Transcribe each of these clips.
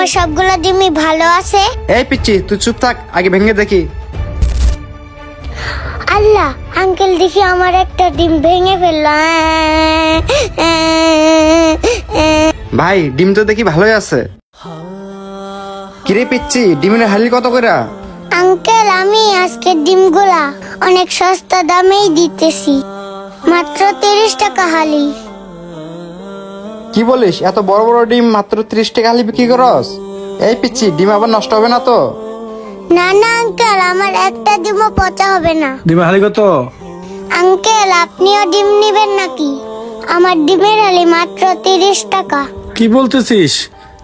আমার সবগুলো ডিমই ভালো আছে? এই পিচ্ছি তুই চুপ থাক, আগে ভেঙে দেখি। আল্লাহ, আঙ্কেল দেখি আমার একটা ডিম ভেঙে ফেললো। ভাই ডিম তো দেখি ভালোই আছে। কিরে পিচ্ছি, ডিমের হালি কত করে? আঙ্কেল, আমি আজকে ডিমগুলা অনেক সস্তা দামেই দিতেছি, মাত্র 30 টাকা হালি। কি বলিস, এত বড় বড় ডিম মাত্র 30 টাকা হালি বিক্রি করস? এই পিচ্ছি, ডিম আবার নষ্ট হবে না তো? না না আঙ্কেল, আমার একটা ডিমও পচা হবে না। ডিম হালি কত? আঙ্কেল, আপনিও ডিম নিবেন নাকি? আমার ডিমের হালি মাত্র 30 টাকা। কি বলতেছিস?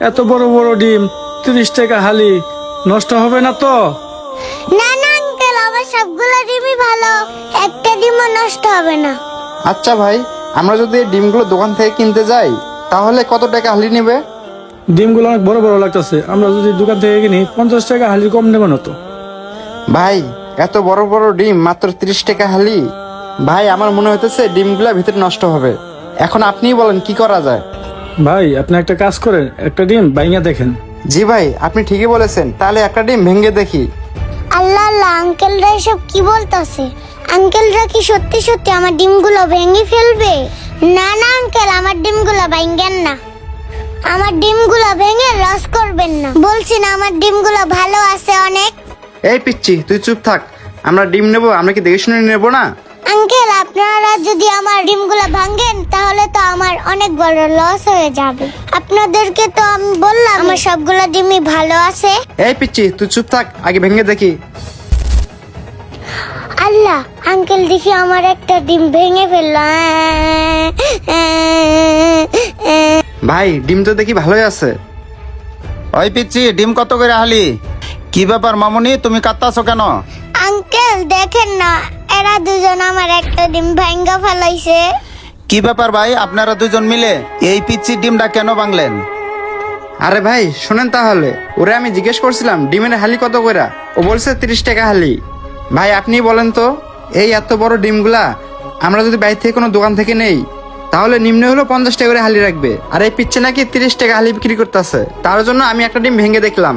এত বড় বড় ডিম 30 টাকা হালি, নষ্ট হবে না তো? না না আঙ্কেল, আমার সবগুলো ডিমই ভালো, একটা ডিমও নষ্ট হবে না। আচ্ছা ভাই, আমরা যদি এই ডিমগুলো দোকান থেকে কিনতে যাই তাহলে কত টাকা হালি নেবে? ডিমগুলো অনেক বড় বড় লাগতেছে, আমরা যদি দোকান থেকে কিনি 50 টাকা হালি, কম নেবে না তো? ভাই এত বড় বড় ডিম মাত্র 30 টাকা হালি? ভাই আমার মনে হইতেছে ডিমগুলা ভিতরে নষ্ট হবে। এখন আপনিই বলেন কি করা যায়? ভাই আপনি একটা কাজ করেন, একটা ডিম বাইঙা দেখেন। জি ভাই, আপনি ঠিকই বলেছেন, তাহলে একটা ডিম ভেঙে দেখি। আল্লাহ আল্লাহ, আঙ্কেলরা এসব কি বলতাছে? আঙ্কেলরা কি সত্যি সত্যি আমার ডিমগুলো ভেঙে ফেলবে? না না আঙ্কেল, আমার ডিমগুলো ভাঙবেন না, আমার ডিমগুলো ভেঙে লস করবেন না, বলছি না আমার ডিমগুলো ভালো আছে অনেক। এই পিচ্ছি তুই চুপ থাক, আমরা ডিম নেবো, আমরা কি দেখে শুনে নেবো না? আঙ্কেল, আপনারা যদি আমার ডিমগুলো ভাঙেন তাহলে তো আমার অনেক বড় লস হয়ে যাবে। আপনাদেরকে তো আমি বললাম আমার সবগুলো ডিমই ভালো আছে। এই পিচ্ছি তুই চুপ থাক, আগে ভেঙে দেখি। আল্লাহ, আঙ্কেল দেখি আমার একটা ডিম ভেঙে ফেললো। ভাই ডিম তো দেখি ভালোই আছে। ওই পিচ্ছি, ডিম কত করে হালি? কি ব্যাপার মামুনি, তুমি কাঁদতাছো কেন? আঙ্কেল দেখেন না, এরা দুজন আমার একটা ডিম ভাঙ্গা ফেলাইছে। কি ব্যাপার ভাই, আপনারা দুজন মিলে এই পিচ্ছি ডিমটা কেন ভাঙলেন? আরে ভাই শোনেন, তাহলে ওরে আমি জিজ্ঞেস করছিলাম ডিমের হালি কত করে, ও বলছে 30 টাকা হালি। ভাই আপনি বলেন তো, এই এত বড় ডিমগুলা আমরা যদি বাইরে থেকে কোনো দোকান থেকে নেই তাহলে নিম্ন হলো 50 টাকা করে হালি রাখবে, আর এই পিচ্ছে নাকি 30 টাকা হালি বিক্রি করতেছে। তার জন্য আমি একটা ডিম ভেঙে দেখলাম,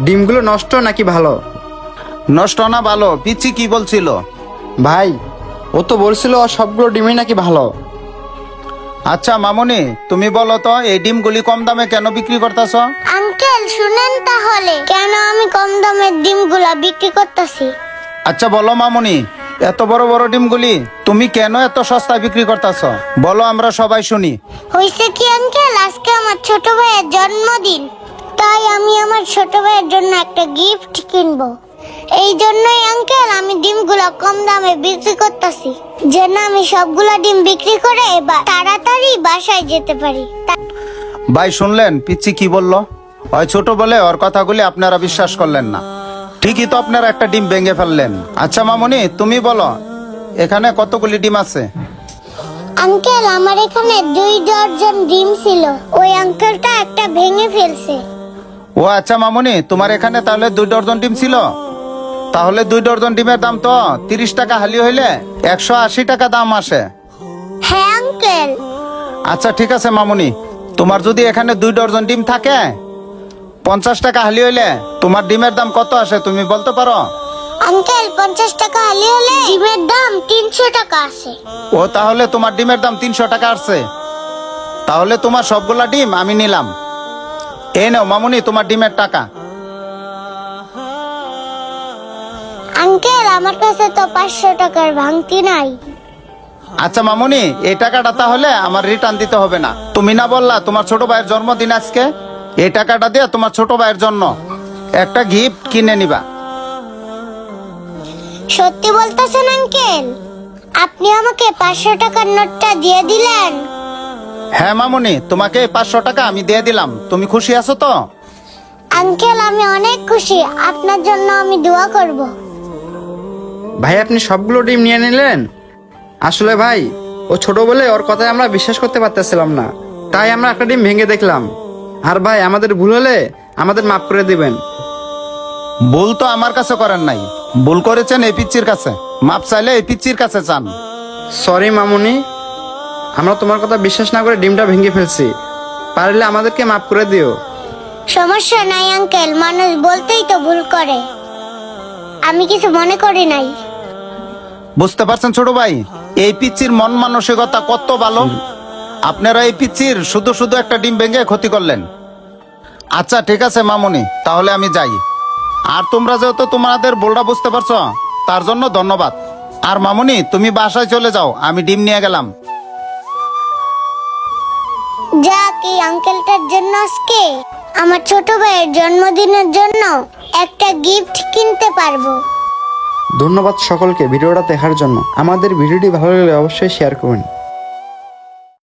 ডিমগুলো নষ্ট নাকি ভালো। নষ্ট না ভালো, পিচ্ছি কি বলছিল? ভাই ও তো বলছিল ও সবগুলো ডিমই নাকি ভালো। আচ্ছা মামুনি, তুমি বলো তো এই ডিমগুলি কম দামে কেন বিক্রি করতেছ? আঙ্কেল শুনেন তাহলে, কেন আমি কম দামের ডিমগুলা বিক্রি করতেছি। আচ্ছা বলো মামুনি, এত বড় বড় ডিমগুলি তুমি কেন এত সস্তায় বিক্রি করতেছ? বলো, আমরা সবাই শুনি। হয়েছে কি আঙ্কেল, আজকে আমার ছোট ভাইয়ের জন্মদিন, তাই আমি আমার ছোট ভাইয়ের জন্য একটা গিফট কিনবো। এই জন্যই আঙ্কেল আমি ডিমগুলো কম দামে বিক্রি করতেছি, যেন আমি সবগুলা ডিম বিক্রি করে এবার তাড়াতাড়ি বাসায় যেতে পারি। ভাই শুনলেন পিচ্ছি কি বললো? ওই ছোট বলে ওর কথাগুলি আপনারা বিশ্বাস করলেন না, ঠিকই তো আপনারা একটা ডিম ভেঙে ফেললেন। আচ্ছা মামুনি তুমি বলো, এখানে কতগুলি ডিম আছে? আঙ্কেল, আমার এখানে 2 ডজন ডিম ছিল, ওই আঙ্কেলটা একটা ভেঙে ফেলছে। ও আচ্ছা মামুনি, তোমার এখানে তাহলে 2 ডজন ডিম ছিল? তাহলে 2 ডজন ডিমের দাম তো 30 টাকা হালি হইলে 180 টাকা দাম আসে। হ্যাঁ আঙ্কেল। আচ্ছা ঠিক আছে মামুনি, তোমার যদি এখানে 2 ডজন ডিম থাকে 50 টাকা হালি হইলে তোমার ডিমের দাম কত আসে তুমি বলতে পারো? আঙ্কেল, 50 টাকা হালি হলে ডিমের দাম 300 টাকা আছে। ও তাহলে তোমার ডিমের দাম 300 টাকা আসছে, তাহলে তোমার সবগুলা ডিম আমি নিলাম। এই নাও মামুনি তোমার ডিমের টাকা। আঙ্কেল, আমার কাছে তো 500 টাকার ভাঙতি নাই। আচ্ছা মামুনি, এই টাকাটা তাহলে আমার রিটার্ন দিতে হবে না। তুমি না বললা তোমার ছোট ভাইয়ের জন্মদিন আজকে, এই টাকাটা দিয়ে তোমার ছোট ভাইয়ের জন্য একটা গিফট কিনে নিবা। সত্যি বলতেছেন আঙ্কেল? আপনি আমাকে 500 টাকার নোটটা দিয়ে দিলেন? হ্যাঁ মামুনি, তোমাকে 500 টাকা আমি দিয়ে দিলাম, তুমি খুশি আছো তো? আঙ্কেল, আমি অনেক খুশি, আপনার জন্য আমি দোয়া করব। ভাই আপনি সবগুলো ডিম নিয়ে নিলেন? আসলে ভাই ও ছোট বলে ওর কথায় আমরা বিশ্বাস করতে পারতেছিলাম না, তাই আমরা একটা ডিম ভেঙে দেখলাম। আর ভাই আমাদের ভুল হলে আমাদের মাফ করে দিবেন। ভুল তো আমার কাছে করেন নাই, ভুল করেছেন এই পিচ্চির কাছে, মাপ চাইলে এই পিচ্চির কাছে চান। সরি মামুনি, আমরা তোমার কথা বিশ্বাস না করে ডিমটা ভেঙে ফেলছি, পারলে আমাদেরকে মাফ করে দিও। সমস্যা নাই আঙ্কেল, মানুষ বলতেই তো ভুল করে। আমি কিছু মনে করি নাই। বুঝতে পারছেন ছোট ভাই, এই পিচ্চির মন মানসিকতা কত ভালো। আপনারা এই পিচ্চির শুধু শুধু একটা ডিম ভেঙে ক্ষতি করলেন। আচ্ছা ঠিক আছে মামুনি, তাহলে আমি যাই। আর তোমরা যেহেতু তোমাদের ভুলটা বুঝতে পারছো, তার জন্য ধন্যবাদ। আর মামুনি, তুমি বাসায় চলে যাও, আমি ডিম নিয়ে গেলাম। যাক, এই আঙ্কেলটার জন্য আজকে আমার ছোট ভাইয়ের জন্মদিনের জন্য একটা গিফট কিনতে পারবো। ধন্যবাদ সকলকে ভিডিওটা দেখার জন্য। আমাদের ভিডিওটি ভালো লাগলে অবশ্যই শেয়ার করবেন।